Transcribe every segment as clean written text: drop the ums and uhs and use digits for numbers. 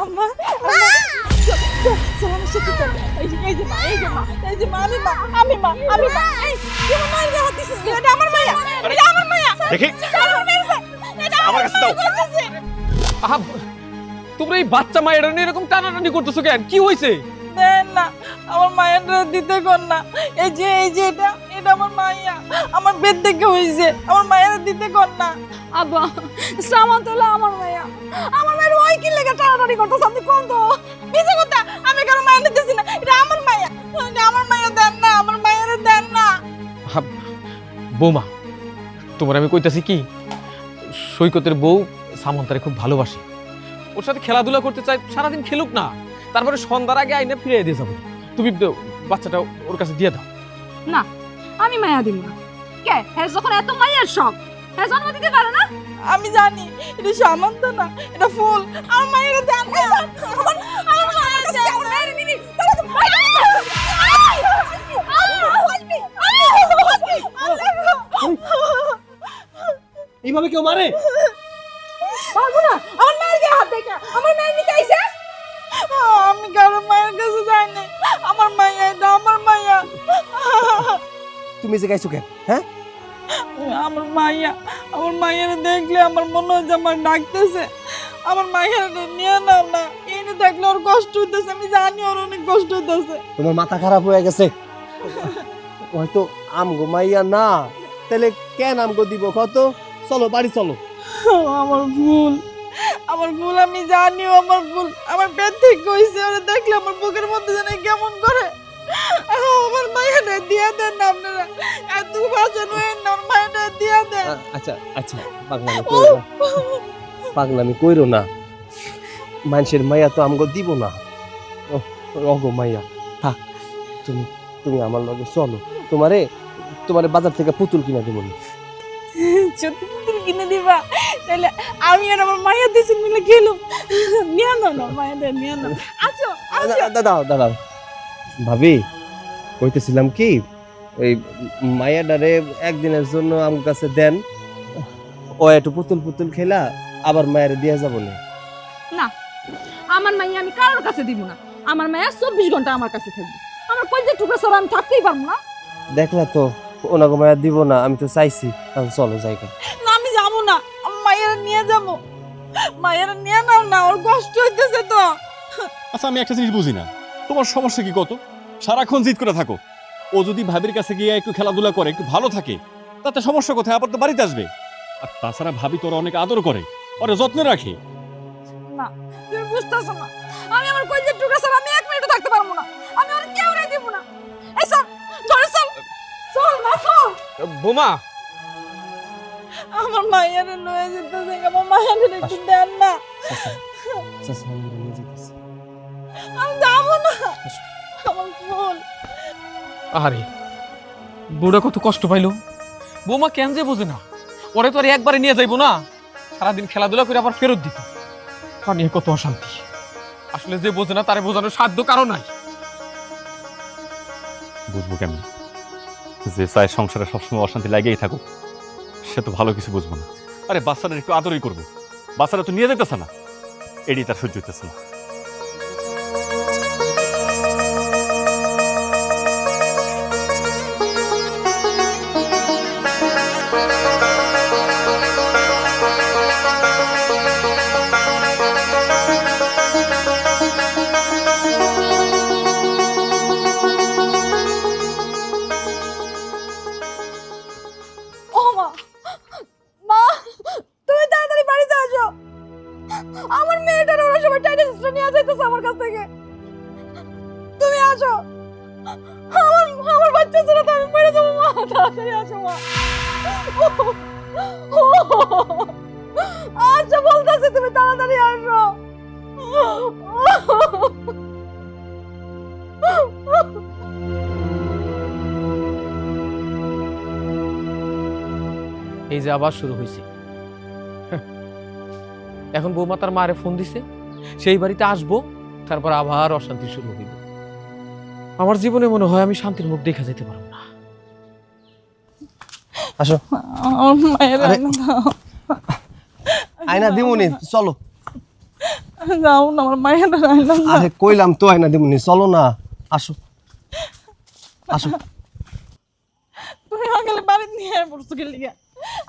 আম্মা আমার সাথে চল। এই যে মা, এই যে মা, এই যে মা, আমি মা। এই তুই আমার মায়ের গায়ে হাত দিছিস কেন? এটা আমার মায়া, এটা আমার মায়া। দেখি আমার কাছে দাও। আহা, তোমরা এই বাচ্চা মায়ের নিয়ে এরকম টানাটানি করতেছো কেন? কি হয়েছে? দেন না, আমার মায়ের দিতে কর না। এই যে এটা আমার মাইয়া, আমার পেট থেকে হইছে, আমার মায়ের দিতে কর না। আব্বা সামান্ত হলো আমার মায়া, আমার মায়ের ওই কি লেগে টানাটানি করতেছ আপনি কোন তো? মিছে কথা, আমি কারো মায়ের দিতেছি না, এটা আমার মায়া, এটা আমার মায়া। দেন না, আমার মায়ের দেন না। আহা, বৌমা, তোমার আমি কইতাছি কি, সৈকতের বউ সামন্তারে খুব ভালোবাসে, ওর সাথে খেলাধুলা করতে চাই, সারাদিন খেলুক না, তারপরে সন্ধ্যার আগে আইনে ফিরে দিয়ে যাবো। তুমি বাচ্চাটা ওর কাছে দিয়ে দাও। না আমি মায়া দিব না। কে হ্যাঁ যখন এত মায়ের শখ হ্যাঁ জন্ম দিতে পারে না? আমি জানি এটা সামান্ত না, এটা ফুল। আমার মায়ের দেন না, আমার মায়ের দেন না। এইভাবে কেউ মারে? পারবো না, আমার মায়ের গায়ে হাত দেখা, আমার মায়ের নিতে আইছে। আমি কারো মায়ের কাছে যাই না, আমার মাইয়া, এটা আমার মাইয়া। তুমি যে গাইছো কেন? হ্যাঁ, আমার মাইয়ার দেখলে আমার মনে হয় যে আমার ডাকতেছে। আমার মাইয়ার নিয়ে নাও না, এনে থাকলে ওর কষ্ট হইতেছে, আমি জানি ওর অনেক কষ্ট হইতেছে। তোমার মাথা খারাপ হয়ে গেছে। হয়তো আমগো মাইয়া না, তাহলে কেন আমগো দিব কত? চলো বাড়ি চলো। আমার ভুল, আমি জানি আমার ভুল। আমার পেট থেকে হইছে, ওরা দেখলে আমার বুকের মধ্যে যেন কেমন করে। আমার মাইয়াটা দিয়ে দেন না আপনারা, এত ভাষা নয় না, আমার মাইয়াটা দিয়ে দেন। আচ্ছা আচ্ছা, পাগলামি কইরো না। মানুষের মাইয়া তো আমগো দিব না। অগো মাইয়া থাক, তুমি আমার লগে চলো। তোমারে বাজার থেকে পুতুল কিনা দেবো। সত্যি তুমি কিনে দিবা? তাহলে আমি আর আমার মায়ের দেশে মিলে গেলাম। নিয়ে নাও না, মায়েদের নিয়ে নাও। আচ্ছা দাদা ভাবি, কইতেছিলাম কি, ওই মায়াডারে একদিনের জন্য আমার কাছে দেন, ও একটু পুতুল খেলা আবার মায়ের দিয়ে যাবো না। না আমার মাইয়া আমি কারোর কাছে দিব না। আমার মায়া 24 ঘন্টা আমার কাছে থাকবে। আমার কই যে টুকরা সর আমি থাকতেই পারবো না। দেখলা তো ওনাকে মায়া দিব না, আমি তো চাইছি। চলো জায়গা। না, আমি যাবো না, আমার মায়ের নিয়ে যাবো। মায়ের নিয়ে নাও না, ওর কষ্ট হইতেছে তো। আচ্ছা আমি একটা জিনিস বুঝি না, তোমার সমস্যা কি? কত সারাক্ষণ জিদ করে থাকো। ও যদি ভাবির কাছে গিয়ে একটু খেলাধুলা করে, একটু ভালো থাকে, তাতে সমস্যা কোথায়? আবার তো বাড়িতে আসবে। আর তাছাড়া ভাবি তোর অনেক আদর করে, ওরে যত্নে রাখে। না তুমি বুঝতেছো না, আমি আমার কই যে টুকরা সর আমি 1 মিনিটও থাকতে পারবো না। আমি আর কেউ রে দিব না। এই সর ধরে চল না চল। বৌমা, আমার মায়ের লয়ে যেতেছে, আমার মায়ের একটু দেন না। আমি যাবো না, আমার ভুল। আরে বউটা কত কষ্ট পাইলো। বৌমা কেন যে বোঝে না, ওরে তো আর একবারে নিয়ে যাইবো না, সারাদিন খেলাধুলা করে আবার ফেরত দিত। তা নিয়ে কত অশান্তি। আসলে যে বোঝে না তারে বোঝানোর সাধ্য কারো নাই। বুঝবো কেমন? যে চায় সংসারে সবসময় অশান্তি লাগেই থাকুক, সে তো ভালো কিছু বুঝবো না। আরে বাচ্চাটা একটু আদরই করবো, বাচ্চাটা তো নিয়ে যেতেছে না, এটি তার সহ্য হইতেছে না। ও মা, মা তুমি তাড়াতাড়ি বাড়িতে আসো। আমার মেয়েটার ওরা সবাই টাইটাসটা নিয়ে যাইতেছে আমার কাছ থেকে। তুমি আসো, আমার বাচ্চা ছেড়ে তো আমি মরে যাবো। মা তাড়াতাড়ি আসো মা। আচ্ছা বলতেছে, তুমি তাড়াতাড়ি আসো। এই যে আবার শুরু হয়েছে। এখন বৌমা তার মারে ফোন দিছে, সেই বাড়িতে আসবো, তারপর আবার অশান্তি শুরু হইব। আমার জীবনে মনে হয় আমি শান্তির মুখ দেখা যেতে পারবো না। আসো। আমার মায়ের আয়না দিমুনি, চলো। যাও না আমার মায়েরা আইলাম না। আরে কইলাম তো আয়না দিমুনি, চলো না, আসো আসো। তুমি আমাকে বাড়ি নিয়ে পড়ছো কি লিগা?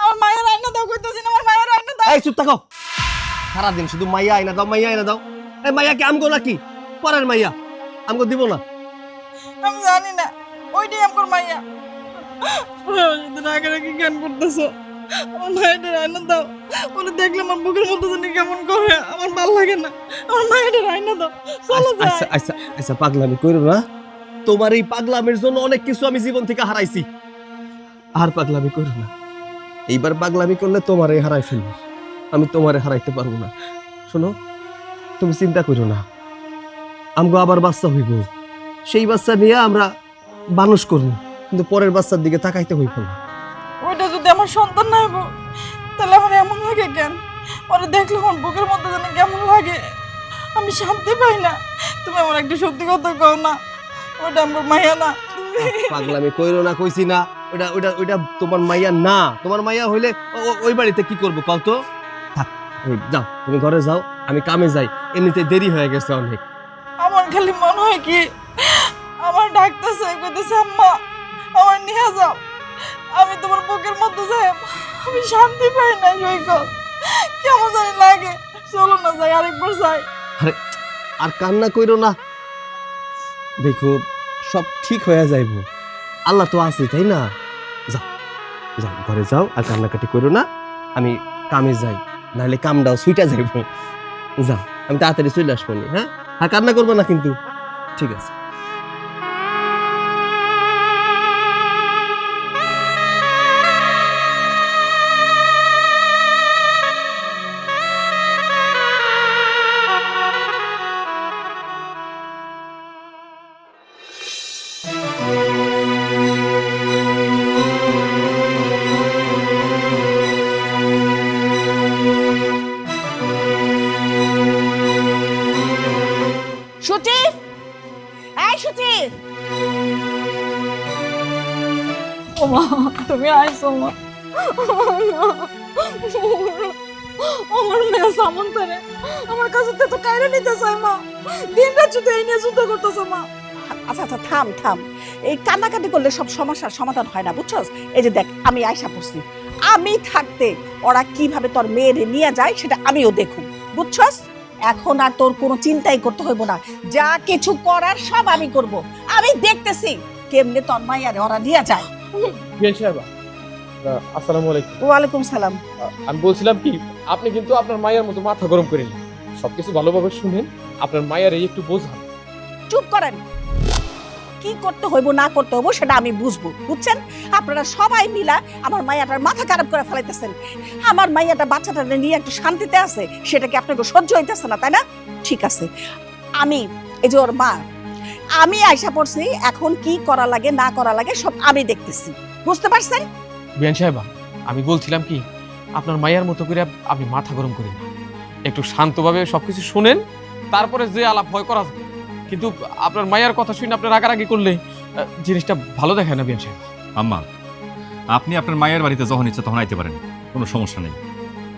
আমার মায়ের আইনা দাও কইতাছি না, আমার মায়ের আইনা দাও। এই চুপ থাকো, সারাদিন শুধু মাইয়া আয়না দাও, মাইয়া আয়না দাও। এই মাইয়া কি আমগো নাকি? পরের মাইয়া, আমগো দিব না। আমি জানি না, ওইটাই আমার মাইয়া। তুমি আগে রাখি জ্ঞান করতেছো। আমার মায়ের আইনা দাও, ওরা দেখলে আমার বুকের মধ্যে জানি কেমন করে, আমার ভালো লাগে না। আমার মায়ের আইনা দাও, চলো যাই। আচ্ছা আচ্ছা আচ্ছা, পাগলামি কইরো না। তোমার এই পাগলামির জন্য অনেক কিছু আমি জীবন থেকে হারাইছি, আর পাগলামি কইরো না। এইবার পাগলামি করলে তোমারে হারাই ফেলবো, আমি তোমারে হারাইতে পারবো না। শোনো, তুমি চিন্তা করো না, আমগো আবার বাচ্চা হইব, সেই বাচ্চা নিয়ে আমরা মানুষ করবো, কিন্তু পরের বাচ্চার দিকে তাকাইতে হইব না। ওইটা যদি আমার সন্তান না হইব, তাহলে আমার এমন লাগে কেন? ওরা দেখলে আমার বুকের মধ্যে যেন কেমন লাগে, আমি শান্তি পাই না। তুমি আমার একটা সত্যি কথা কও না, ওটা আমার মায়া না। পাগলামি কইরো না, কইছি না। ওইটা ওইটা ওইটা তোমার মাইয়া না। তোমার মাইয়া হইলে ওই বাড়িতে কি করবো কও তো? থাক, যাও, তুমি ঘরে যাও, আমি কামে যাই, এমনিতে দেরি হয়ে গেছে অনেক। আমার খালি মনে হয় কি, আমার ডাকতেছে, কইতেছে আম্মা আমার নিয়ে যাও। আমি তোমার বুকের মধ্যে যাই, আমি শান্তি পাই না। সৈকত কেমন জানি লাগে, চলো না যাই, আরেকবার যাই। আরে আর কান্না কইরো না, দেখো সব ঠিক হয়ে যাইব, আল্লাহ তো আছে, তাই না? যাও যাও, ঘরে যাও, আর কান্নাকাটি কইরো না। আমি কামে যাই, নাহলে কামটাও সুইটা যাইব। যাও, আমি তাড়াতাড়ি চলে আসবো নি, হ্যাঁ? আর কান্না করবো না কিন্তু, ঠিক আছে? সুচি, এই সুচি, ওমা তুমি আইছো মা। আমার মেয়ে সামন্তরে আমার কাছে তো কাইরে নিতে চাই মা, দিন রাত শুধু এই নিয়ে যুদ্ধ করতেছে মা। আচ্ছা আচ্ছা থাম থাম, এই কান্নাকাটি করলে সব সমস্যার সমাধান হয় না, বুঝছস? এই যে দেখ, আমি আয়সা পড়ছি, আমি থাকতে ওরা কিভাবে তোর মেয়েরে নিয়ে যায় সেটা আমিও দেখুন, বুঝছস? এখন আর তোর কোনো চিন্তাই করতে হইব না, যা কিছু করার সব আমি করব। আমি দেখতেছি কেমনে তোর মাইয়ারে ওরা নিয়ে যায়। বিয়ান সাহেব, আসসালামু আলাইকুম। ওয়ালাইকুম সালাম। আমি বলছিলাম কি, আপনি কিন্তু আপনার মায়ের মতো মাথা গরম করেন, সবকিছু ভালোভাবে শুনেন, আপনার মায়ের একটু বোঝান। চুপ করেন, কি করতে হইব না করতে হইব সেটা আমি বুঝবো, বুঝছেন? আপনারা সবাই মিলা আমার মাইয়াটার মাথা খারাপ করে ফেলাইতেছেন। আমার মাইয়াটা বাচ্চাটা নিয়ে একটু শান্তিতে আছে, সেটা কি আপনাকে সহ্য হইতেছে না, তাই না? ঠিক আছে, আমি এই যে ওর মা, আমি আয়সা পড়ছি, এখন কি করা লাগে না করা লাগে সব আমি দেখতেছি, বুঝতে পারছেন? বিয়ান সাহেব, আমি বলছিলাম কি, আপনার মায়ের মতো করে আপনি মাথা গরম করেন না, একটু শান্তভাবে সবকিছু শুনেন, তারপরে যে আলাপ ভয় করা যাবে। কিন্তু আপনার মায়ের কথা শুনে আপনি রাগারাগি করলে জিনিসটা ভালো দেখায় না বিয়ান সাহেব। আম্মা, আপনি আপনার মায়ের বাড়িতে যখন ইচ্ছা তখন আইতে পারেন, কোনো সমস্যা নেই।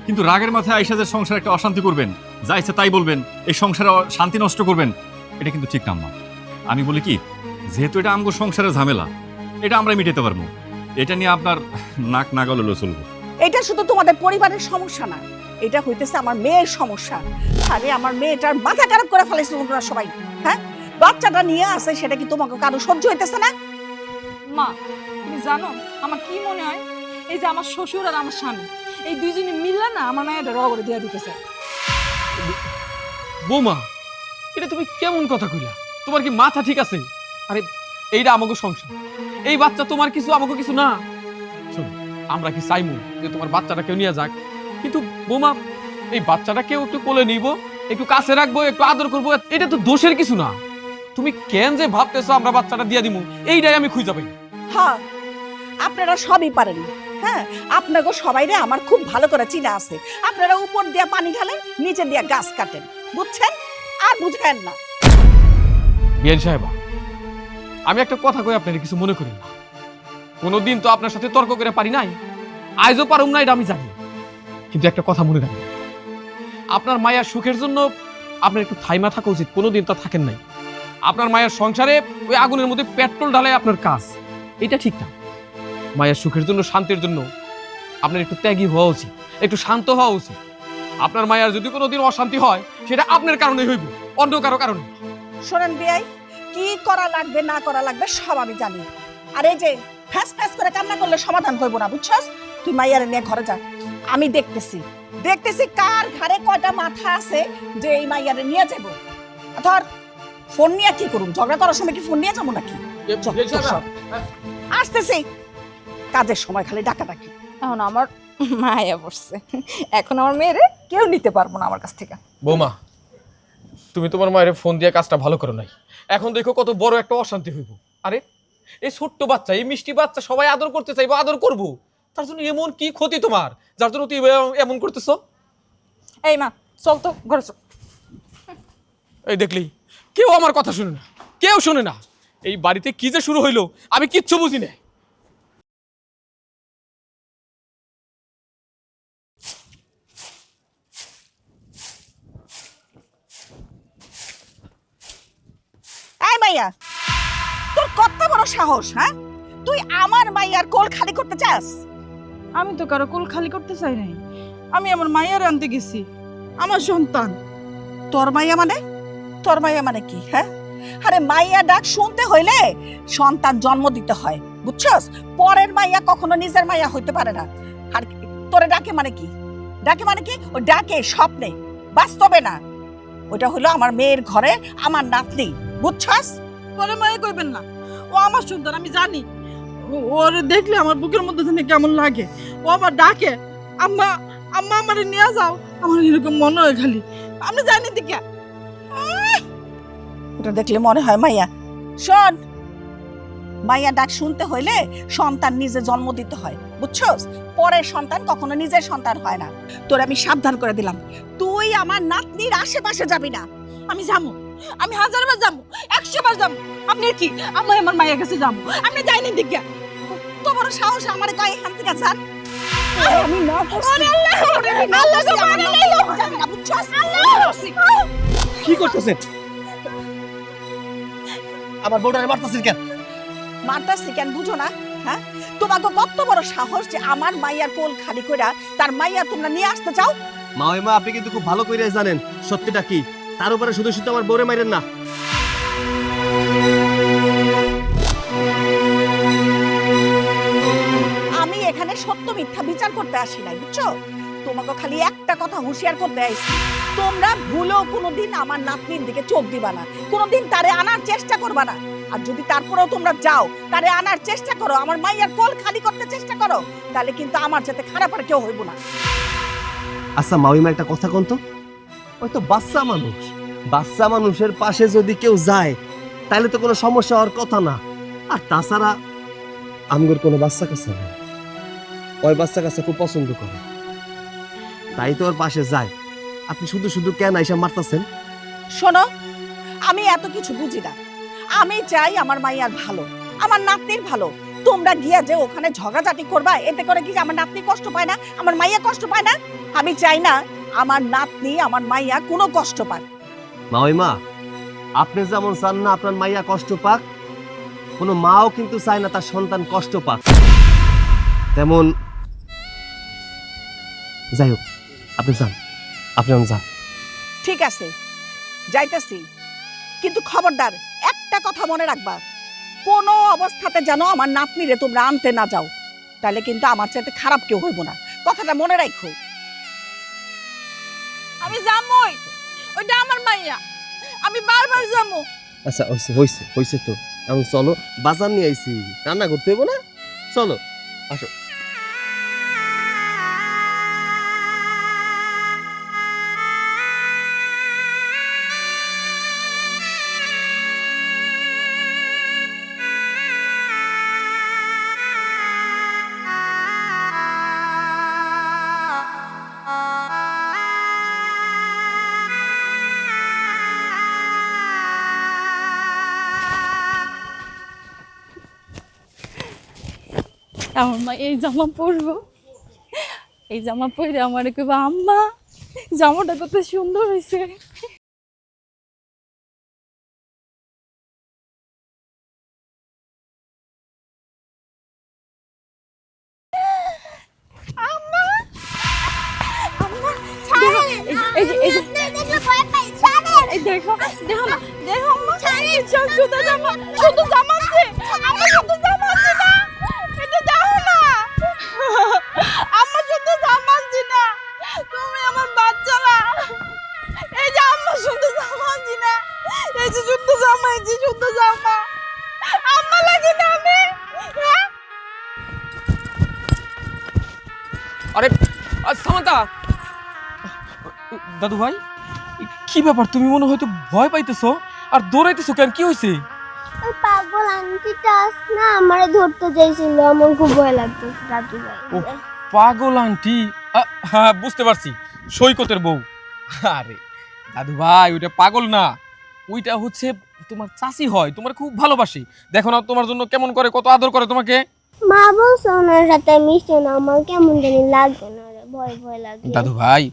কিন্তু রাগের মাথায় আইসা যে সংসার একটা অশান্তি করবেন, যা ইচ্ছা তাই বলবেন, এই সংসারে শান্তি নষ্ট করবেন, এটা কিন্তু ঠিক না আম্মা। আমি বলি কি, যেহেতু এটা আমগো সংসারের ঝামেলা, এটা আমরা মিটাতে পারবো, এটা নিয়ে আপনার নাক নাগাল হলেও চলবে। এটা শুধু তোমাদের পরিবারের সমস্যা না, এটা হইতেছে আমার মেয়ের সমস্যা। আরে আমার মেয়েটার মাথা খারাপ করে ফেলাইছে তোমরা সবাই, হ্যাঁ? বাচ্চাটা নিয়ে আসে, সেটা কি তোমাকে কারো সহ্য হইতেছে না? মা তুমি জানো আমার কি মনে হয়, এই যে আমার শ্বশুর আর আমার স্বামী এই দুইজনে মিললে না আমার মায়ের রগরে দিয়ে দিতেছে। বৌমা, এটা তুমি কেমন কথা কইলা? তোমার কি মাথা ঠিক আছে? আরে এইটা আমাকে সংসার, এই বাচ্চা তোমার কিছু, আমাকে কিছু না। শোনো, আমরা কি চাইমু যে তোমার বাচ্চাটা কেউ নিয়ে যাক? কিন্তু বৌমা, এই বাচ্চাটা কেউ একটু কোলে নিব, একটু কাছে রাখবো, একটু আদর করবো, এটা তো দোষের কিছু না। তুমি কেন যে ভাবতেছো আমরা বাচ্চাটা দিয়ে দিমু, এইটাই আমি খুঁজে পাই। হ্যাঁ, আপনারা সবই পারেন, হ্যাঁ? আপনাকে সবাইরে আমার খুব ভালো করে চিনা আছে। আপনারা উপর দিয়া পানি ঢালেন, নিচে দিয়া গাছ কাটেন, বুঝছেন? আর বুঝেন না। বিয়ান সাহেবা, আমি একটা কথা কই, আপনার কিছু মনে করেন না। কোনোদিন তো আপনার সাথে তর্ক করে পারি নাই, আজও পারুম না, এটা আমি জানি। কিন্তু একটা কথা মনে রাখবেন, আপনার মায়ের সুখের জন্য আপনার একটু থাইমা থাকা উচিত, কোনোদিন তা থাকেন নাই। আপনার মায়ের সংসারে ওই আগুনের মধ্যে পেট্রোল ঢালাই আপনার কাজ, এটা ঠিক না। মায়ের সুখের জন্য, শান্তির জন্য আপনার একটু ত্যাগী হওয়া উচিত, একটু শান্ত হওয়া উচিত। আপনার মায়ের যদি কোনোদিন অশান্তি হয় সেটা আপনার কারণে হইব, অন্য কারো কারণে। শোনেন বিয়াই, কি করা লাগবে না করা লাগবে সব আমি জানি। আর এই যে ফ্যাস ফ্যাস করে কান্না করলে সমাধান হইব না, বুঝছস? তুই মাইয়ারে নিয়ে ঘরে যা, আমি দেখতেছি কার ঘাড়ে কয়টা মাথা আছে যে এই মাইয়ারে নিয়ে যাবো। ধর ফোন নিয়ে কি করুন, ঝগড়া করার সময় কি ফোন নিয়ে যাবো নাকি? আসতেছি, কাজের সময় খালি ডাকাডাকি। এখন আমার মায়া পড়ছে, এখন আমার মেয়েরে কেউ নিতে পারবো না আমার কাছ থেকে। বৌমা, তুমি তোমার মায়ের ফোন দিয়ে কাজটা ভালো করো নাই, এখন দেখো কত বড় একটা অশান্তি হইব। আরে এই ছোট্ট বাচ্চা, এই মিষ্টি বাচ্চা সবাই আদর করতে চাইবো, আদর করব, তার জন্য এমন কি ক্ষতি তোমার যার জন্য তুই এমন করতেছ? এই মা চল তো ঘরে চল। এই দেখলি, কেউ আমার কথা শুনে না, কেউ শুনে না। এই বাড়িতে কি যে শুরু হইলো আমি কিচ্ছু বুঝি না। এই মাইয়া, তোর কত বড় সাহস, হ্যাঁ? তুই আমার মাইয়ার কোল খালি করতে চাস? আমি তো কারো কোল খালি করতে চাই নাই, আমি আমার মায়ের আনতে গেছি, আমার সন্তান। তোর মাইয়া মানে? তোর মাইয়া মানে কি, হ্যাঁ? আরে মাইয়া ডাক শুনতে হইলে সন্তান জন্ম দিতে হয়, বুঝছস? পরের মাইয়া কখনো নিজের মাইয়া হইতে পারে না। আর তোরে ডাকে মানে কি? ডাকে মানে কি? ও ডাকে স্বপ্নে, বাস্তবে না। ওটা হলো আমার মেয়ের ঘরে আমার নাতনি, বুঝছস? পরে মায়ে কইবেন না, ও আমার সন্তান, আমি জানি। ওর দেখলে আমার বুকের মধ্যে জানি কেমন লাগে। ও আবার ডাকে, আম্মা আম্মা আমারে নিয়ে যাও, আমার এরকম মনে হয় খালি। আমি জানি দিকে ওটা দেখলে মনে হয় মাইয়া। শোন, মাইয়া ডাক শুনতে হইলে সন্তান নিজে জন্ম দিতে হয়, বুঝছস? পরের সন্তান কখনো নিজের সন্তান হয় না। তোর আমি সাবধান করে দিলাম, তুই আমার নাতনির আশেপাশে যাবি না। আমি যাবো, আমি 1000বার যাবো, 100বার যাবো। আপনি কি আমি আমার মায়ের কাছে যাবো? আপনি যাইনি দিকে। তোমার সাহস আমারে কয় এখান থেকে যান? আমি না করছি। যাবি না, বুঝছস? কি করতেছেন? আমার বউটারে মারতেছেন কেন? মারতাছি কেন বুঝো না, হ্যাঁ? তোমাকে কত বড় সাহস যে আমার মাইয়ার কোল খালি কইরা তার মাইয়া তোমরা নিয়ে আসতে চাও? মা, আপনি কিন্তু খুব ভালো করে জানেন সত্যিটা কি। তার উপরে শুধু শুধু আমার বউরে মাইরেন না। আমি এখানে সত্য মিথ্যা বিচার করতে আসি নাই, বুঝছো? তোমাকে খালি একটা কথা হুঁশিয়ার করতে আইছি, তোমরা ভুলেও কোনোদিন আমার নাতনির দিকে চোখ দিবা না, কোনোদিন তারে আনার চেষ্টা করবা না। আর যদি তারপরেও তোমরা যাও, তারে আনার চেষ্টা করো, আমার মাইয়ার কোল খালি করতে চেষ্টা করো, তাহলে কিন্তু আমার যাতে খারাপ আর কেউ হইব না। আচ্ছা মাউইমা, একটা কথা কোন তো, ওই তো বাচ্চা মানুষ, বাচ্চা মানুষের পাশে যদি কেউ যায় তাহলে তো কোনো সমস্যা হওয়ার কথা না। আর তাছাড়া আমগর কোনো বাচ্চা কাছে নাই, ওই বাচ্চা কাছে খুব পছন্দ করে, তাই তো ওর পাশে যায়। আপনি শুধু শুধু কেন আইসা মারতাছেন? শোনো, আমি এত কিছু বুঝি না, আমি চাই আমার মাইয়ার ভালো, আমার নাতনির ভালো। তোমরা গিয়া যে ওখানে ঝগড়াঝাটি করবা, এতে করে কি আমার নাতনি কষ্ট পায় না, আমার মাইয়া কষ্ট পায় না? আমি চাই না আমার নাতনি আমার মাইয়া কোনো কষ্ট পাক। মাউইমা, আপনি যেমন চান না আপনার মাইয়া কষ্ট পাক, কোনো মাও কিন্তু চায় না তার সন্তান কষ্ট পাক। তেমন যাই হোক, আপনি যান, আপনি যান। ঠিক আছে, যাইতেছি, কিন্তু খবরদার একটা কথা মনে রাখবা, কোনো অবস্থাতে যেন আমার নাতনিরে তোমরা আনতে না যাও, তাহলে কিন্তু আমার চাইতে খারাপ কেউ হইব না, কথাটা মনে রাখো। আমি যামই, ওইটা আমার মাইয়া, আমি বারবার যাবো। আচ্ছা হইছে হইছে তো, এখন চলো, বাজার নিয়ে আইছি, রান্না করতে হইব না? চলো, আসো। আমার মা এই জামা পরবো, এই জামা পরে আমার কইবা আম্মা জামাটা কত সুন্দর হয়েছে। এই যে দেখলে ভয় পাই ছাড়েন এই দেখো দেখো না দেখো আম্মা ছাড়েন সব জুতা জামা শুধু জামা আছে আম্মা শুধু জামা আছে না এটা যাও না আম্মা শুধু জামা আছে না তুমি আমার বাচ্চা না এই যে আম্মা শুধু জামা আছে না এই যে শুধু জামা এই যে শুধু জামা আম্মা লাগে না আমি হ্যাঁ? আরে সামান্তা, দাদু ভাই কি ব্যাপার? তুমি মনে হয়তো ভয় পাইতেছো আর দৌড়াইতেছো কেন? কি হয়েছে? ওই পাগল আন্টিটা আস না আমারে ধরতে চাইছিল, আমার খুব ভয় লাগতেছে দাদু ভাই। ও পাগল আন্টি, হ্যাঁ বুঝতে পারছি, সৈকতের বউ। আরে দাদু ভাই ওইটা পাগল না, ওইটা হচ্ছে তোমার চাচি হয়, তোমার খুব ভালোবাসি। দেখো না তোমার জন্য কেমন করে, কত আদর করে তোমাকে। মা বলছে ওনার সাথে মিশতে না, আমার কেমন জানি লাগবে না রে, ভয় ভয় লাগে। দাদু ভাই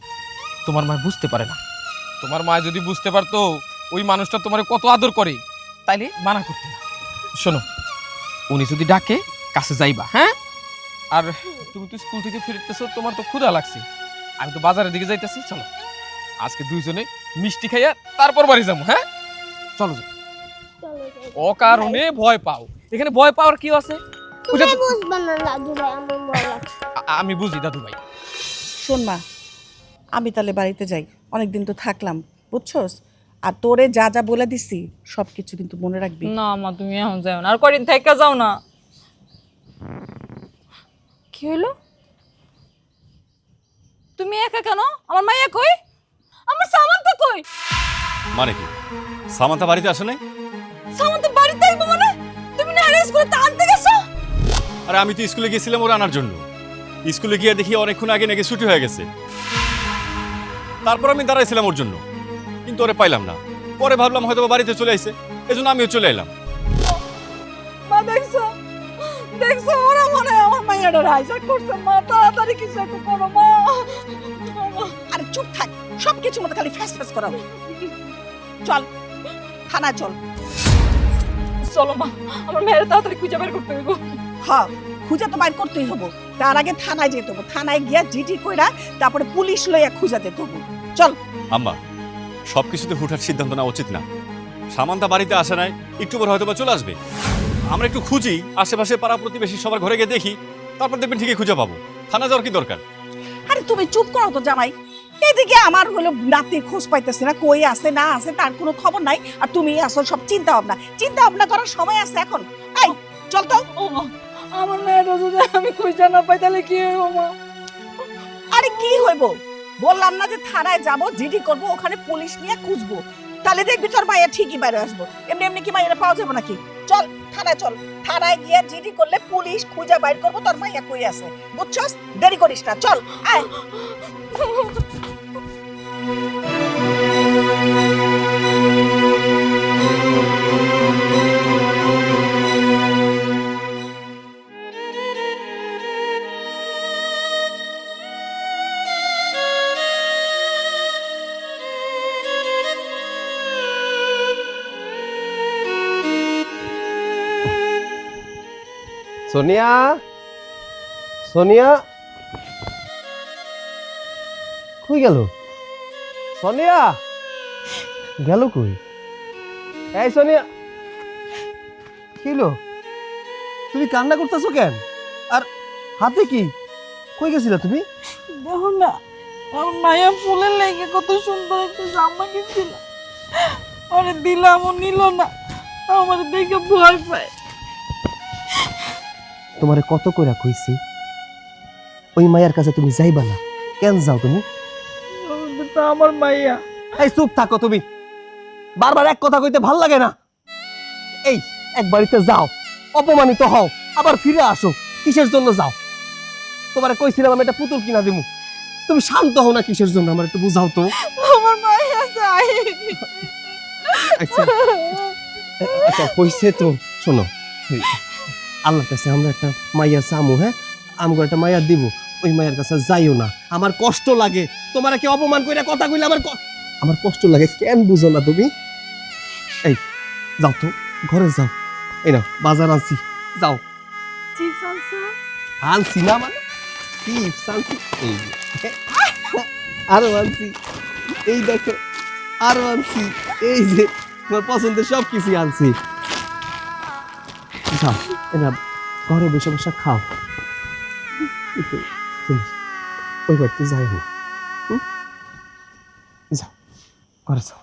তোমার মা বুঝতে পারে না, তোমার মা যদি বুঝতে পারতো ওই মানুষটা তোমার কত আদর করে তাইলে মানা করতো না। শোনো, উনি যদি ডাকে কাছে যাইবা, হ্যাঁ? আর তুমি তো স্কুল থেকে ফিরতেছো, তোমার তো ক্ষুধা লাগছে, আমি তো বাজারের দিকে যাইতেছি, চলো আজকে দুইজনে মিষ্টি খাইয়া তারপর বাড়ি যাবো, হ্যাঁ? চলো যাও। চলো যাই। অকারণে ভয় পাও, এখানে ভয় পাওয়ার কি আছে? ওইটা তুমি তো- বুঝবে না দাদু ভাই, আমার ভয় লাগছে। আমি বুঝি দাদু ভাই। শোন মা, আমি তাহলে বাড়িতে যাই, অনেকদিন তো থাকলাম বুঝছস। আর তোরে যা যা বলে দিছি সব কিছু কিন্তু মনে রাখবি। না মা তুমি এখন যাও না, আর কদিন থেকে যাও না। কি হলো? তুমি একা কেন? আমার মাইয়া কই? আমার সামান্তা কই? মানে কি সামান্তা বাড়িতে আসে নাই? সামান্তা বাড়িতে আইবো মানে? তুমি না হারে স্কুলে তা আনতে গেছো? আরে আমি তো স্কুলে গিয়েছিলাম ওরা আনার জন্য। স্কুলে গিয়ে দেখি অনেকক্ষণ আগে নাকি ছুটি হয়ে গেছে। তারপর আমি দাঁড়াইছিলাম ওর জন্য, কিন্তু ওরে পাইলাম না। পরে ভাবলাম হয়তো ও বাড়িতে চলে আসছে, এজন্য আমিও চলে এলাম। মা দেখছো? দেখছো ওরা মনে হয় আমার মাইয়াটা রাইজা করছে। মা তাড়াতাড়ি কিছু একটা করো মা। আরে চুপ থাক, সব কিছু মতো খালি ফ্যাস ফ্যাস করা। চল থানায় চল। চলো মা, আমার মেয়ের তাড়াতাড়ি খুঁজে বের করতে হবে। হ্যাঁ, খুঁজে তো বাইর করতেই হবো। তার আগে থানায় যেতে হবো, থানায় গিয়া জিডি কইরা তারপরে পুলিশ লইয়া খুঁজা যেতে হবো। চল। আম্মা, সবকিছুতে হুঠার সিদ্ধান্ত নেওয়া উচিত না। সামান্তা বাড়িতে আসে নাই, একটু পর হয়তো বা চলে আসবে। আমরা একটু খুঁজি, আশেপাশে পাড়া প্রতিবেশী সবার ঘরে গিয়ে দেখি, তারপর দেখবেন ঠিকই খুঁজে পাবো। থানা যাওয়ার কি দরকার? আরে তুমি চুপ করো তো জামাই। এদিকে আমার হলো নাতি খোঁজ পাইতেছে না, কই আছে না আছে তার কোনো খবর নাই। আর তুমি আসল সব চিন্তা ভাবনা করার সময় আছে এখন। এই চল তো। ও মা, আমার মেয়েটা যদি আমি খুঁজে না পাই তাহলে কি হইব মা? আরে কি হইব? বললাম না যে থানায় যাব, জিডি করব, ওখানে পুলিশ নিয়ে খুঁজবো। তাহলে দেখবি তোর মাইয়া ঠিকই বাইরে আসবো। এমনি এমনি কি মাইয়াটা পাওয়া যাবে নাকি? চল থানায় চল, থানায় গিয়ে জিডি করলে পুলিশ খুঁজে বাইর করবো তোর মাইয়া কই আছে। বুঝছস? দেরি করিস না, চল আয়। সোনিয়া, সোনিয়া কই গেল? সোনিয়া গেল কই? এই সোনিয়া, কি হলো? তুমি কান্না করতেছো কেন? আর হাতে কি? কই গেছিলা তুমি? দেখো না, আমার মায়া ফুলের লেগে কত সুন্দর একটা জামা কিনছিল, ওরে দিলাম ও নিল না, আমার দেখে ভয় পায়। তোমারে কত কইরা কইছি ওই মায়ের কাছে তুমি যাইবা না, কেন যাও তুমি? তো আমার মাইয়া। এই চুপ থাকো তুমি, বারবার এক কথা কইতে ভাল লাগে না। এই এক বাড়িতে যাও, অপমানিত হও, আবার ফিরে আসো, কিসের জন্য যাও? তোমারে কইছিলাম আমি একটা পুতুল কিনা দিমু, তুমি শান্ত হও না কিসের জন্য? আমার একটু বুঝাও তো। আমার মাইয়া চাই। আচ্ছা আচ্ছা কইছে তো, শোনো, আল্লাহর কাছে আমরা একটা মাইয়া চামু, হ্যাঁ আমগো একটা মাইয়া দিব, ওই মায়ের কাছে যাইও না। আমার কষ্ট লাগে, তোমার কি অপমান কইরা কথা কইলে আমার কষ্ট লাগে, কেন বুঝো না তুমি? এই যাও তো, ঘরে যাও। এই নাও বাজার আনছি, যাও। আনছি না মানে চিপস আনছি, এই যে। আরো আনছি। এই দেখো আরো আনছি, এই যে তোমার পছন্দের সব কিছু আনছি। যাও এনা ঘরে বসে বসে খাও, কিন্তু তুমি ওই বাড়িতে যাই না, যাও ঘরে যাও।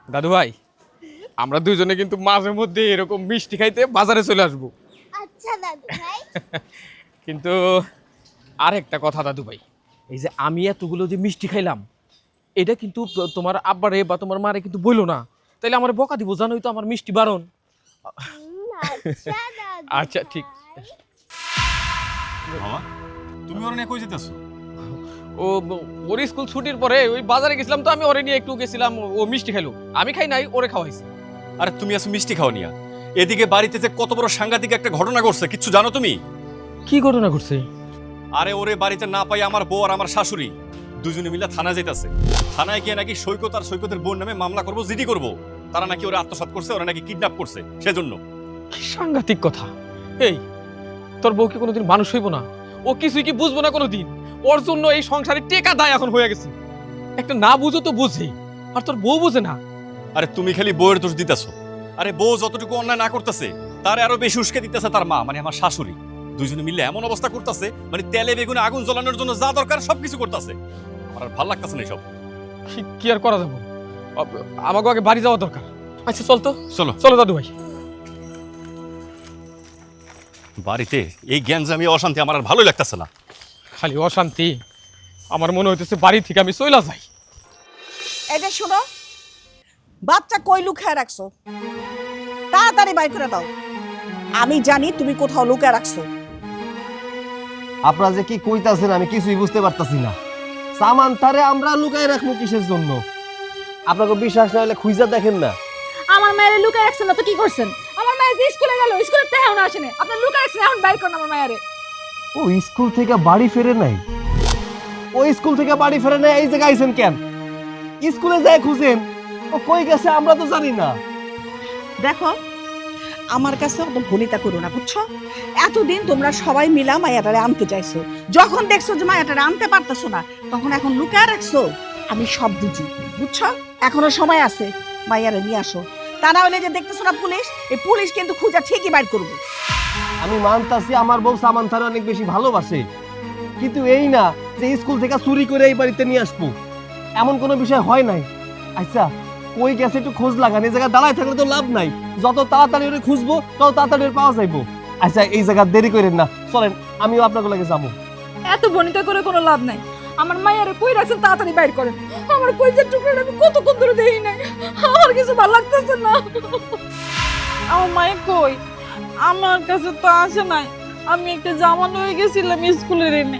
দাদু ভাই, আমরা দুইজনে কিন্তু মাঝে মধ্যে এরকম মিষ্টি খাইতে বাজারে চলে আসবো। আচ্ছা দাদু ভাই। কিন্তু আর একটা কথা দাদু ভাই, এই যে আমি এতগুলো যে মিষ্টি খাইলাম, এটা কিন্তু তোমার আব্বারে বা তোমার মারে কিন্তু বইলো না, তাইলে আমার বকা দিব, জানোই তো আমার মিষ্টি বারণ। আচ্ছা দাদু আচ্ছা ঠিক। মামা তুমি ওরা নিয়ে কই যেতেছো? ও ওর স্কুল ছুটির পরে ওই বাজারে গেছিলাম, তো আমি ওরে নিয়ে একটু গেছিলাম, ও মিষ্টি খাইলো, আমি খাই নাই, ওরে খাওয়াইছি। আরে তুমি আছো মিষ্টি খাও নিয়া, এদিকে বাড়িতে যে কত বড় সাংঘাতিক একটা ঘটনা ঘটছে কিচ্ছু জানো তুমি? কি ঘটনা ঘটছে? আরে ওরে বাড়িতে না পাই আমার বউ আর আমার শাশুড়ি দুজনে মিলে থানায় যাইতাছে। থানায় গিয়ে নাকি সৈকত আর সৈকতের বোন নামে মামলা করবো, জিডি করবো। তারা নাকি ওরে আত্মসাৎ করছে, ওরা নাকি কিডন্যাপ করছে, সেজন্য। কি সাংঘাতিক কথা! এই তোর বউ কি কোনোদিন মানুষ হইব না? ও কিছুই কি বুঝবো না কোনোদিন? ওর জন্য এই সংসারে টেকা দায় এখন হয়ে গেছে। একটা না বুঝো তো বুঝে, আর তোর বউ বুঝে না। আরে তুমি খালি বউয়ের দোষ দিতেছো। আরে বউ যতটুকু অন্যায় না করতেছে তার আরো বেশি উস্কে দিতেছে তার মা, মানে আমার শাশুড়ি। দুইজনে মিলে এমন অবস্থা করতেছে, মানে তেলে বেগুনে আগুন জ্বালানোর জন্য যা দরকার সবকিছু করতেছে। আমার আর ভালো লাগতেছে না এসব। কি আর করা যাবো? আমাকে আগে বাড়ি যাওয়া দরকার। আচ্ছা চল তো, চলো চলো দাদু ভাই। বাড়িতে এই গ্যাঞ্জামি অশান্তি আমার আর ভালোই লাগতেছে না। খালি অশান্তি, আমার মনে হইতেছে বাড়ি থেকে আমি চইলা যাই। এই যে শোনো, বাচ্চা কই লুকায় রাখছো? তাড়াতাড়ি বাই করে দাও। আমি জানি তুমি কোথাও লুকায় রাখছো। আপনারা যে কি কইতাছেন আমি কিছুই বুঝতে পারতাছি না। সামান তারে আমরা লুকাই রাখবো কিসের জন্য? আপনাকে বিশ্বাস না হলে খুঁজা দেখেন না। আমার মায়ের লুকায় রাখছেন না তো কি করছেন? আমার মায়ের যে স্কুলে গেল, স্কুলে তেহাও না আসেনি, আপনার লুকায় রাখছেন, এখন বাইর করুন আমার মায়েরে। ও স্কুল থেকে বাড়ি ফেরে নাই? ও স্কুল থেকে বাড়ি ফেরে নাই, এই জায়গায় আইছেন কেন? স্কুলে যায় খুঁজেন, ও কই গেছে আমরা তো জানি না। দেখো, আমার কাছে অত ভনিতা করো না, বুঝছো? এতদিন তোমরা সবাই মিলা মায়াটারে আনতে চাইছো, যখন দেখছো যে মায়াটারে আনতে পারতেছো না, তখন এখন লুকায় রাখছো। আমি সব বুঝি, বুঝছো? এখনো সময় আছে, মায়ারে নিয়ে আসো। তা না হলে যে দেখতেছো না পুলিশ, এই পুলিশ কিন্তু খুঁজা ঠিকই বাইর করবে। আমি মানতাছি আমার বউ সামান তারে অনেক বেশি ভালোবাসে, কিন্তু এই না যে স্কুল থেকে চুরি করে এই বাড়িতে নিয়ে আসবো, এমন কোনো বিষয় হয় নাই। আচ্ছা কই গেছে একটু খোঁজ লাগান, এই জায়গায় দাঁড়ায় থাকলে তো লাভ নাই। যত তাড়াতাড়ি ওরে খুঁজবো তত তাড়াতাড়ি ওরে পাওয়া যাইবো। আচ্ছা এই জায়গা দেরি করেন না, চলেন আমিও আপনাকে লাগে যাবো। এত বনিতা করে কোনো লাভ নাই। আমার মায়ের কই রাখছেন, তাড়াতাড়ি বাইর করেন। আমার কইজের টুকরোটা আমি কতক্ষণ ধরে দেখি নাই, আমার কিছু ভালো লাগতেছে না। আমার মায়ের কই? আমার কাছে তো আসে নাই। আমি একটা জামা নিয়ে গেছিলাম স্কুলের এনে,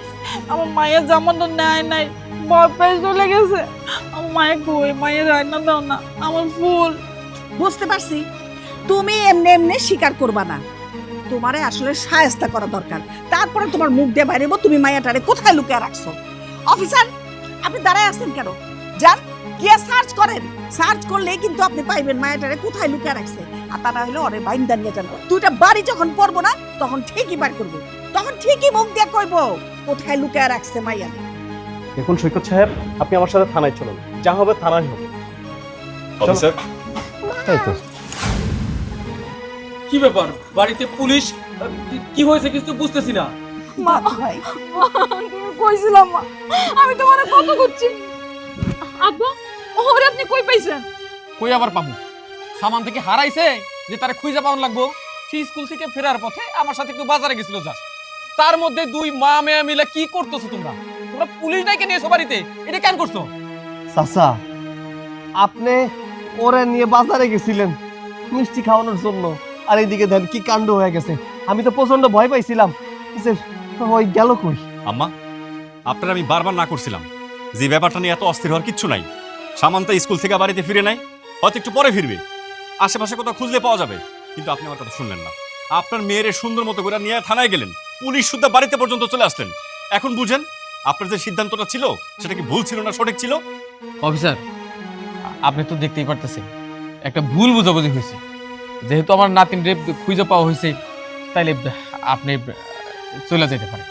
আমার মায়ের জামাটা নেয় নাই, ভয় পেয়ে চলে গেছে। আমার মায়ের কই? মায়ের রান্না দাও না, আমার ফুল। বুঝতে পারছি, তুমি এমনি এমনি স্বীকার করবা না, তোমারে আসলে সায়স্তা করা দরকার। তারপরে তোমার মুখ দিয়ে বাইরেব তুমি মায়াটারে কোথায় লুকিয়ে রাখছো। অফিসার, আপনি দাঁড়ায় আছেন কেন? যান গিয়ে সার্চ করেন। সার্চ করলে কিন্তু আপনি পাইবেন মায়াটারে কোথায় লুকিয়ে রাখছে। আর তা না হলে ওরে বাইন্দা নিয়ে যান। দুইটা বাড়ি যখন পড়বো না তখন ঠিকই বার করবো, তখন ঠিকই মুখ দিয়ে কইবো কোথায় লুকিয়ে রাখছে মাইয়া। দেখুন সৈকত সাহেব, আপনি আমার সাথে থানায় চলুন, যা হবে থানায় হবে। অফিসার, তাই তো। কি ব্যাপার? বাড়িতে পুলিশ? কি হয়েছে কিছু বুঝতেছি না। মা ভাই, তুমি কইছিলাম মা, আমি তোমারে কত করছি। আব্বা, ওরে আপনি কই পাইছেন? কই আবার পাবো? সামান থেকে হারাইছে যে তারে খুঁজে পাওয়ার লাগবো। সে স্কুল থেকে ফেরার পথে আমার সাথে একটু বাজারে গেছিল জাস্ট। তার মধ্যে দুই মা মেয়ে মিলে কি করতেছো তোমরা? তোমরা পুলিশ ডাইকে নিয়েছো বাড়িতে, এটা কেন করছো? চাচা আপনি ওরে নিয়ে বাজারে গেছিলেন মিষ্টি খাওয়ানোর জন্য, আর এইদিকে দেন কি কাণ্ড হয়ে গেছে। আমি তো প্রচন্ড ভয় পাইছিলাম যে ওই গেল কই। আম্মা আপনার আমি বারবার না করছিলাম যে ব্যাপারটা নিয়ে এত অস্থির হওয়ার কিচ্ছু নাই। সামান্তা স্কুল থেকে বাড়িতে ফিরে নাই, হয়তো একটু পরে ফিরবে, আশেপাশে কোথাও খুঁজলে পাওয়া যাবে। কিন্তু আপনি আমার কথা শুনলেন না। আপনার মেয়ের সুন্দর মতো করে নিয়ে থানায় গেলেন, পুলিশ সুদ্ধা বাড়িতে পর্যন্ত চলে আসলেন। এখন বুঝেন আপনার যে সিদ্ধান্তটা ছিল সেটা কি ভুল ছিল না সঠিক ছিল? অফিসার, আপনি তো দেখতেই পারতেছেন একটা ভুল বুঝাবুঝি হয়েছে। যেহেতু আমার নাতিন রে খুঁজে পাওয়া হয়েছে, তাইলে আপনি চলে যেতে পারে।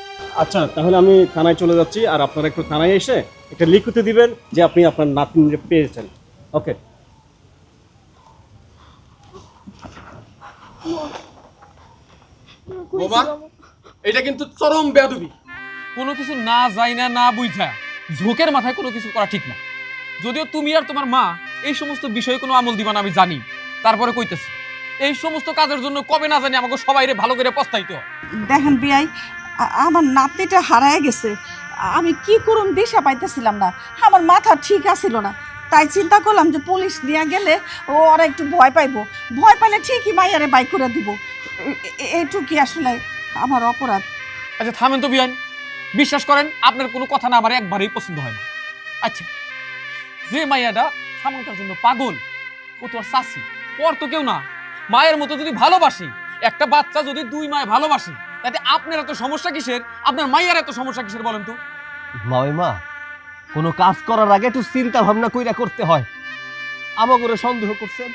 আচ্ছা, তাহলে আমি থানায় চলে যাচ্ছি, আর আপনারা একটু থানায় এসে একটা লিখিত দিবেন যে আপনি আপনার নাতনিকে পেয়েছেন। ওকে। বাবা, এটা কিন্তু চরম বেয়াদবি। কোনো কিছু না যাই না না বুঝা ঝোঁকের মাথায় কোনো কিছু করা ঠিক না। যদিও তুমি আর তোমার মা এই সমস্ত বিষয়ে কোনো আমল দিবা না আমি জানি, তারপরে কইতেছি এই সমস্ত কাজের জন্য কবে না জানি আমাকে সবাইরে ভালো করে পস্তাইতে হয়। দেখেন বিয়াই, আমার নাতনিটা হারায় গেছে। আমি কি করুম দিশা পাইতেছিলাম না, আমার মাথা ঠিক আছিল না। তাই চিন্তা করলাম যে পুলিশ নিয়ে গেলে ওরা একটু ভয় পাইবো, ভয় পাইলে ঠিকই মাইয়ারে বাই করে দিব। এইটুকুই আসলে আমার অপরাধ। আচ্ছা থামেন তো বিয়ান, বিশ্বাস করেন আপনার কোনো কথা না আমার একবারেই পছন্দ হয় না। আচ্ছা, যে মাইয়াটা সামন্তার জন্য পাগল ও তো আর চাষি, ওর তো কেউ না। মায়ের মতো যদি ভালোবাসি, একটা বাচ্চা যদি দুই মায় ভালোবাসি, তাতে আপনার এত সমস্যা কিসের? আপনার মাইয়ার এত সমস্যা কিসের বলেন তো? মামিমা, কোনো কাজ করার আগে একটু চিন্তা ভাবনা কইরা করতে হয়। আমার করে সন্দেহ করছেন?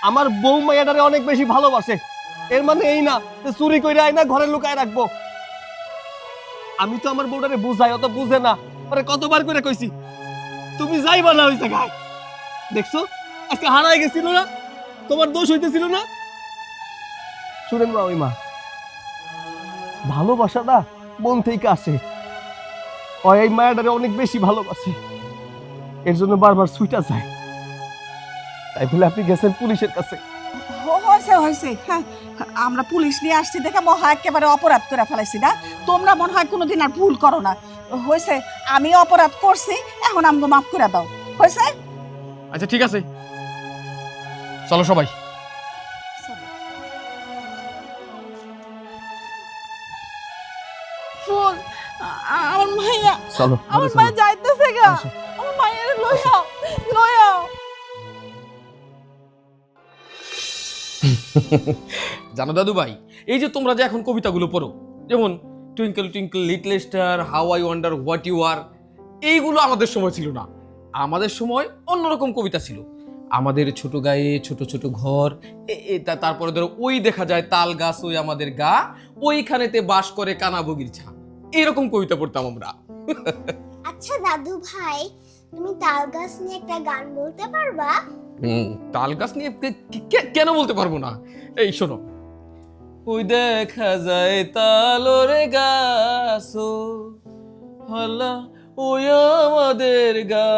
আমার বউ মাইয়াটারে অনেক বেশি ভালোবাসে, এর মানে এই না যে চুরি কইরা আইনা ঘরে লুকায় রাখবো। আমি তো আমার বউটারে বুঝাই, অত বুঝে না। আরে কতবার করে কইছি তুমি যাইবা না ওই জায়গায়। দেখছো আজকে হারাই গেছিল না, তোমার দোষ হইতেছিল না। শুনেন মামিমা, ভালোবাসাটা মন থেকে আসে। এই মায়াটারে অনেক বেশি ভালোবাসে, এর জন্য বারবার ছুইটা যায়। তাই বলে আপনি গেছেন পুলিশের কাছে? হয়েছে হয়েছে, হ্যাঁ, আমরা পুলিশ নিয়ে আসছি দেখে মহা একেবারে অপরাধ করে ফেলাইছি না। তোমরা মনে হয় কোনোদিন আর ভুল করো না। হয়েছে, আমি অপরাধ করছি, এখন আমাকে মাফ করে দাও। হয়েছে? আচ্ছা ঠিক আছে, চলো সবাই। ফুল, আমার মাইয়া, চলো আমার মাইয়া যাইতেছে গা, আমার মাইয়ারে লইয়াও, লইয়াও। জানো দাদু ভাই, এই যে তোমরা যে এখন কবিতাগুলো পড়ো, যেমন twinkle twinkle little star, how I wonder what you are, এইগুলো আমাদের সময় ছিল না। আমাদের সময় অন্যরকম কবিতা ছিল। আমাদের ছোট গায়ে ছোট ছোট ঘর, তারপরে ধরো ওই দেখা যায় তাল গাছ ওই আমাদের গা, ওইখানেতে বাস করে কানা বগির ছা, এরকম কবিতা পড়তাম আমরা। আচ্ছা দাদু ভাই, তুমি তাল গাছ নিয়ে একটা গান বলতে পারবা? তাল গাছ নিয়ে কেন বলতে পারবো না? এই শোনো, ওই দেখা যায় তালর গাছ হলা ওই আমাদের গা,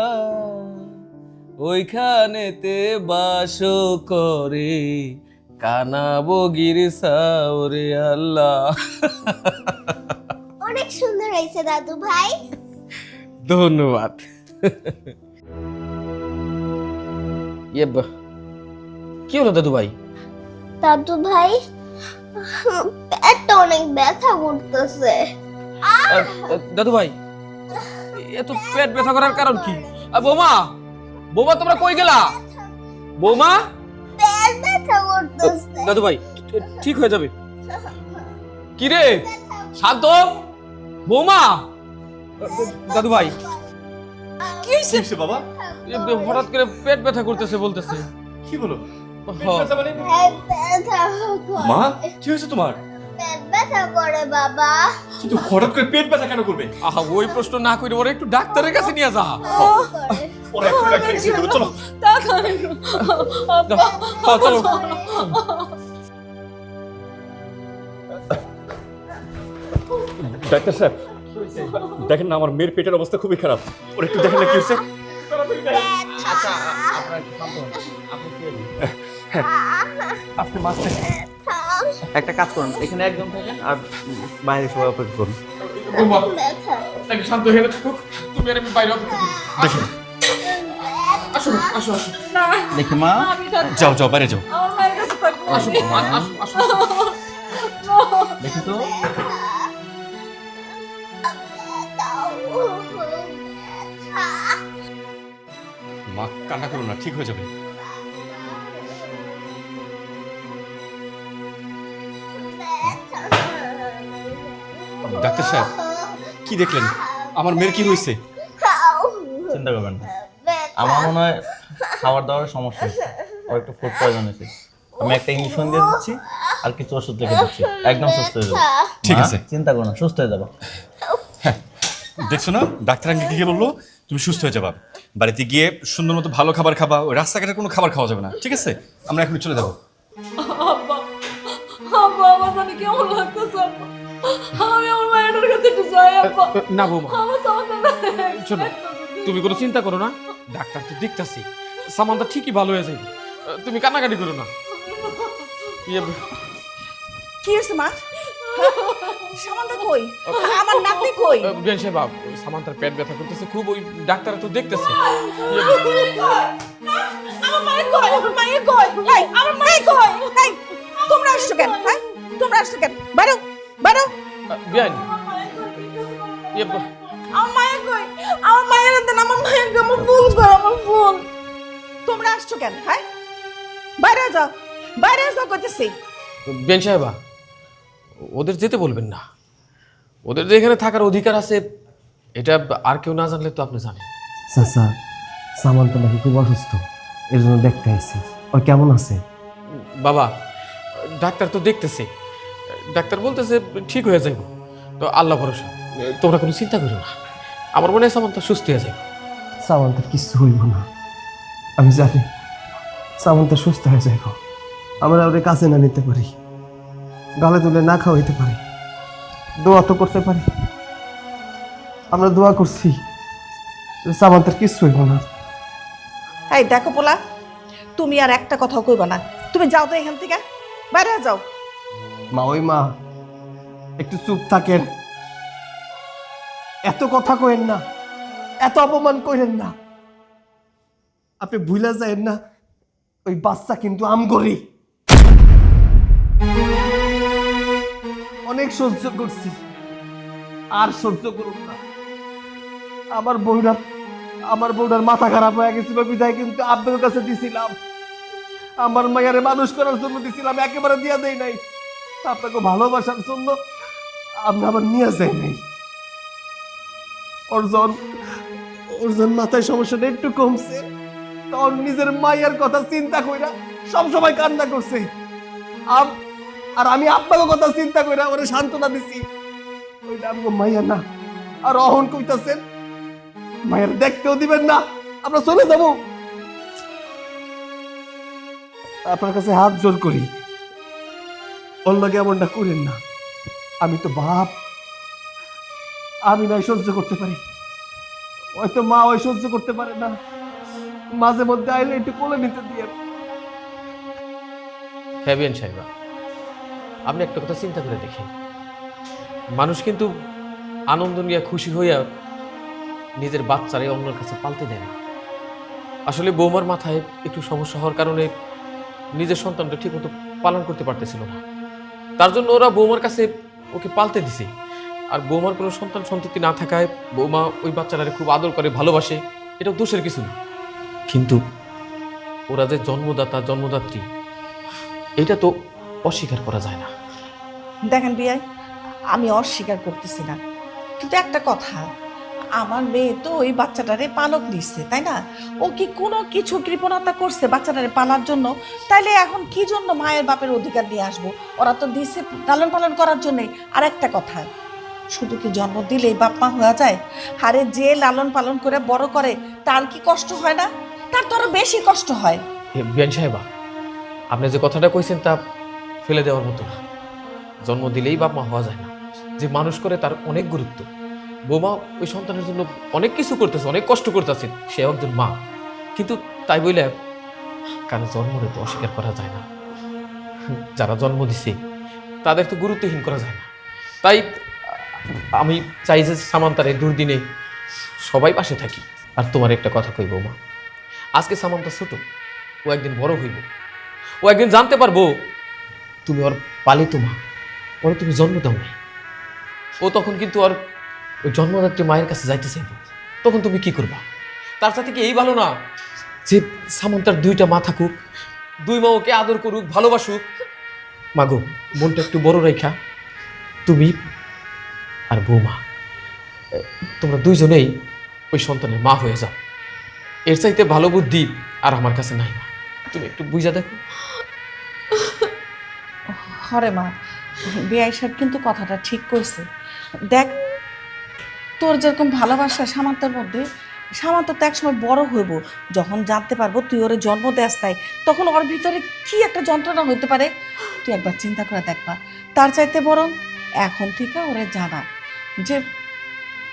ওইখানেতে বাস করে কানা বগির সাওরে আল্লাহ। অনেক সুন্দর হয়েছে দাদু ভাই। ধন্যবাদ। কি হলো দাদু ভাই? দাদু ভাই, পেটটা অনেক ব্যথা করতেছে। দাদু ভাই, এত পেট ব্যথা করার কারণ কি? বৌমা, বৌমা তোমরা কই গেলা? বৌমা, পেট ব্যথা করতেছে। দাদু ভাই ঠিক হয়ে যাবে। কি রে শান্ত? বৌমা, দাদু ভাই কি হইছে বাবা? হঠাৎ করে পেট ব্যথা করতেছে বলতেছে। কি বলো? পেট ব্যথা করে। মা, কি হয়েছে তোমার? পেট ব্যথা করে বাবা। কিন্তু হঠাৎ করে পেট ব্যথা কেন করবে? আহা, ওই প্রশ্ন না করে ওরা একটু ডাক্তারের কাছে নিয়ে যা। ওরা একটু ডাক্তারের কাছে নিয়ে যাবে, চলো। চলো। ডাক্তার সাহেব, দেখেন না আমার মেয়ের পেটের অবস্থা খুবই খারাপ, ওরা একটু দেখেন না কি হয়েছে। আচ্ছা আপনারা একটু শান্ত হন। আপনি কি আপনি মাঝখানে একটা কাজ করুন, এখানে একদম থাকেন আর বাইরে সবাই অপেক্ষা করুন। বৌমা একটু শান্ত হয়ে থাকুক, তুমি আর আমি বাইরে অপেক্ষা করি। দেখেন, আসো আসো আসো। দেখি মা, যাও যাও, বাইরে যাও। আমার মায়ের কাছে থাকবো। আসো আসো আসো। দেখি তো। মা কান্না করো না, ঠিক হয়ে যাবে। ডাক্তার সাহেব, কি দেখলেন? আমার মেয়ের কি হয়েছে? চিন্তা করবেন না, আমার মনে হয় খাবার দাবারের সমস্যা হয়েছে, ওর একটু ফুড পয়জন হয়েছে। আমি একটা ইঞ্জেকশন দিয়ে দিচ্ছি, আর কিছু ওষুধ লিখে দিচ্ছি, একদম সুস্থ হয়ে যাবে। ঠিক মা, আছে। চিন্তা করো না, সুস্থ হয়ে যাবে। দেখছো না ডাক্তার আঙ্কেল কি বললো, তুমি সুস্থ হয়ে যাবা। বাড়িতে গিয়ে সুন্দর মতো ভালো খাবার খাবা, ওই রাস্তাঘাটের কোনো খাবার খাওয়া যাবে না, ঠিক আছে? আমরা এখন চলে যাবো। আব্বা আব্বা আমার জানি কেমন লাগতেছে আব্বা। আমি আমার মায়ের কাছে একটু যাই আব্বা। না বৌমা, আমার সামান্তা শোনো, তুমি কোনো চিন্তা করো না, ডাক্তার তো দেখতাছি, সামানটা ঠিকই ভালো হয়ে যাবে। তুমি কান্নাকাটি করো না। ইয়ে, কি হয়েছে মা? সামান্তা কই? আমার নাতনি কই? বিয়ান সাহেব, সামান্তার পেট ব্যথা করতেছে খুব, ওই ডাক্তার তো দেখতেছে। আমার মায়ের কই? আমার মায়ের কই? এই, আমার মায়ের কই? এই, তোমরা আসছো কেন? হ্যাঁ, তোমরা আসছো কেন? বাইরো, বাইরো। বিয়ান, ইয়ে, আমার মায়ের কই? আমার মায়ের দেন, আমার মায়ের কই? আমার ফুল কই? আমার ফুল। তোমরা আসছো কেন? হ্যাঁ, বাইরে যাও, বাইরে যাও কইতেছি। বিয়ান সাহেবা, ওদের যেতে বলবেন না, ওদের যে এখানে থাকার অধিকার আছে এটা আর কেউ না জানলে তো আপনি জানেন। চাচা, সামান্ত নাকি খুব অসুস্থ, এর জন্য দেখতে আসছি। ও কেমন আছে? বাবা, ডাক্তার তো দেখতেছে, ডাক্তার বলতেছে ঠিক হয়ে যাইব, তো আল্লাহ ভরসা, তোমরা কোনো চিন্তা করো না। আমার মনে হয় সামান্ত সুস্থ হয়ে যাবে। সামান্তের কিছু হইব না, আমি জানি সামান্ত সুস্থ হয়ে যাইব। আমরা ওদের কাছে না নিতে পারি, গালে তুলে না খাওয়াইতে পারি, দোয়া তো করতে পারি। আমরা দোয়া করছি, সামান্তের কিছু হইব না। এই দেখো পোলা, তুমি আর একটা কথাও কইবা না, তুমি যাও তো এখান থেকে, বাইরে যাও। মা, ওই মা একটু চুপ থাকেন, এত কথা কইেন না, এত অপমান করেন না। আপনি ভুলে যায়েন না, ওই বাচ্চা কিন্তু আমগরি। অনেক সহ্য করছি, আর সহ্য করুন না। আমার বউটার মাথা খারাপ হয়ে গেছিল বিদায় কিন্তু আপনার কাছে দিছিলাম। আমার মায়ের মানুষ করার জন্য দিছিলাম, একেবারে দিয়া দেই নাই। আপনাকে ভালোবাসার জন্য আপনি আবার নিয়ে যাই নাই। ওর মাথায় সমস্যাটা একটু কমছে, তখন নিজের মায়ের কথা চিন্তা কইরা সবসময় কান্না করছে। আর আমি আপনাকে কথা চিন্তা কইরা ওরে সান্ত্বনা দিছি। ওইটা আমাকে মাইয়া না, আর অহন কইতাছেন মায়ের দেখতেও দিবেন না, আমরা চলে যাব। আপনার কাছে হাত জোর করি, ওর লগে এমনটা করেন না। আমি তো বাপ, আমি নয় সহ্য করতে পারি, হয়তো মা ওই সহ্য করতে পারে না। মাঝে মধ্যে আইলে একটু কোলে নিতে দিয়ে। হ্যাঁ বিয়ান সাহেবা, আপনি একটা কথা চিন্তা করে দেখেন, মানুষ কিন্তু আনন্দ নিয়ে খুশি হইয়া নিজের বাচ্চারে অন্যের কাছে পালতে দেয় না। আসলে বৌমার মাথায় একটু সমস্যা হওয়ার কারণে নিজের সন্তানটা ঠিকমতো পালন করতে পারতেছিল না, তার জন্য ওরা বৌমার কাছে ওকে পালতে দিছে। আর বৌমার কোনো সন্তান সন্ততি না থাকায় বৌমা ওই বাচ্চাটারে খুব আদর করে, ভালোবাসে, এটা দোষের কিছু না। কিন্তু ওরা যে জন্মদাতা জন্মদাত্রী, এটা তো অস্বীকার করা যায় না। দেখেন বিয়াই, আমি অস্বীকার করতেছি না, কিন্তু একটা কথা, আমার মেয়ে তো ওই বাচ্চাটারে পালক দিচ্ছে, তাই না? ও কি কোনো কিছু কৃপণতা করছে বাচ্চাটারে পালার জন্য? তাইলে এখন কি জন্য মায়ের বাপের অধিকার নিয়ে আসবো? ওরা তো দিচ্ছে লালন পালন করার জন্যে। আর একটা কথা, শুধু কি জন্ম দিলেই বাপ মা হয়ে যায়? আরে যে লালন পালন করে বড় করে তার কি কষ্ট হয় না? তার তো আরো বেশি কষ্ট হয়। বিয়ান সাহেবা, আপনি যে কথাটা কইছেন তা ফেলে দেওয়ার মতো না। জন্ম দিলেই বাপ মা হওয়া যায় না, যে মানুষ করে তার অনেক গুরুত্ব। বৌমা ওই সন্তানের জন্য অনেক কিছু করতেছে, অনেক কষ্ট করতেছে, সে একজন মা। কিন্তু তাই বলে কারো জন্মরে তো অস্বীকার করা যায় না। যারা জন্ম দিছে তাদের তো গুরুত্বহীন করা যায় না। তাই আমি চাই যে সামান্তার এই দুর্দিনে সবাই পাশে থাকি। আর তোমার একটা কথা কই বৌমা, আজকে সামান্তা ছোট, ও একদিন বড় হইব, ও একদিন জানতে পারবো তুমি ওর পালিত মা, ওর তুমি জন্ম দাও নাই। ও তখন কিন্তু আর ওই জন্মদাত্রী মায়ের কাছে যাইতে চাইব, তখন তুমি কি করবা? তার সাথে কি এই ভালো না যে সামন্তার দুইটা মা থাকুক, দুই মা ওকে আদর করুক, ভালোবাসুক? মাগো, মনটা একটু বড় রেখা তুমি আর বৌমা তোমরা দুইজনেই ওই সন্তানের মা হয়ে যাও। এর চাইতে ভালো বুদ্ধি আর আমার কাছে নাই। না, তুমি একটু বুঝা দেখো। হরে মা, বেআই সাহেব কিন্তু কথাটা ঠিক কইছে। দেখ, তোর যেরকম ভালোবাসা সামান্তের মধ্যে, সামান্ত তো একসময় বড় হইব, যখন জানতে পারবো তুই ওরে জন্ম দেস তাই, তখন ওর ভিতরে কি একটা যন্ত্রণা হইতে পারে তুই একবার চিন্তা করে দেখবা। তার চাইতে বরং এখন থেকে ওরে জানা যে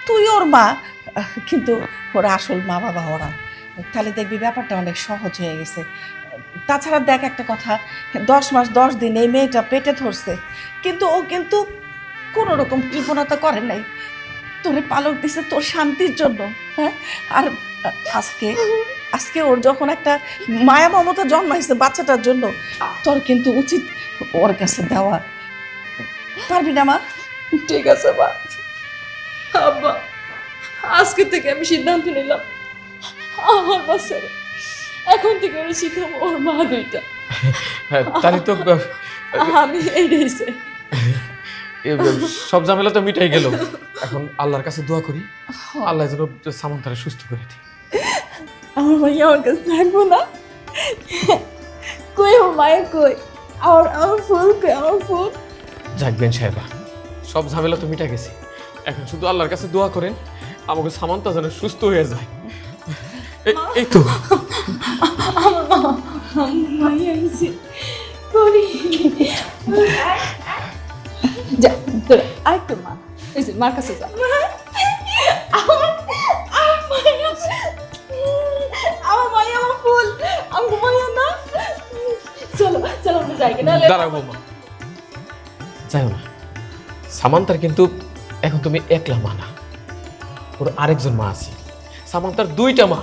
তুই ওর মা, কিন্তু ওরা আসল মা বাবা ওরা, তাহলে দেখবি ব্যাপারটা অনেক সহজ হয়ে গেছে। তাছাড়া দেখ একটা কথা, 10 মাস 10 দিন এই মেয়েটা পেটে ধরছে, কিন্তু ও কিন্তু কোনো রকম কৃপণতা করে নাই, তোরে পালক দিছে তোর শান্তির জন্য। হ্যাঁ, আর আজকে আজকে ওর যখন একটা মায়া মমতা জন্মাইছে বাচ্চাটার জন্য, তোর কিন্তু উচিত ওর কাছে দেওয়া। পারবি না মা? ঠিক আছে মা। আব্বা, আজকে থেকে আমি সিদ্ধান্ত নিলাম আমার বাচ্চারা এখন থেকে ওরা শিখাবো ওর মা দুইটা। হ্যাঁ, তাহলে তো আমি এইটাই চাই। সব ঝামেলা তো মিটাই গেল। এখন আল্লাহর কাছে দোয়া করি, আল্লাহ যেন সামন্তারে সুস্থ করে দিই। আমার মাইয়া আমার কাছে থাকবো না। কই ও মায়ের কই? আমার ফুল কই? আমার ফুল। যাকবেন সাহেবা, সব ঝামেলা তো মিটা গেছে, এখন শুধু আল্লাহর কাছে দোয়া করেন আমাকে সামান্তা যেন সুস্থ হয়ে যায়। এই তো আমার মাইয়া আইছে করি। যা তোরা আরেকটু মা, এই যে মার কাছে যা। আমার মাইয়া আমার ফুল, আমার মাইয়া না। চলো চলো আমরা যাই না। দাঁড়াও বৌমা, যাও না। সামান্তার কিন্তু এখন তুমি একলা মা না, ওর আরেকজন মা আছে। সামান্তার 2টা মা।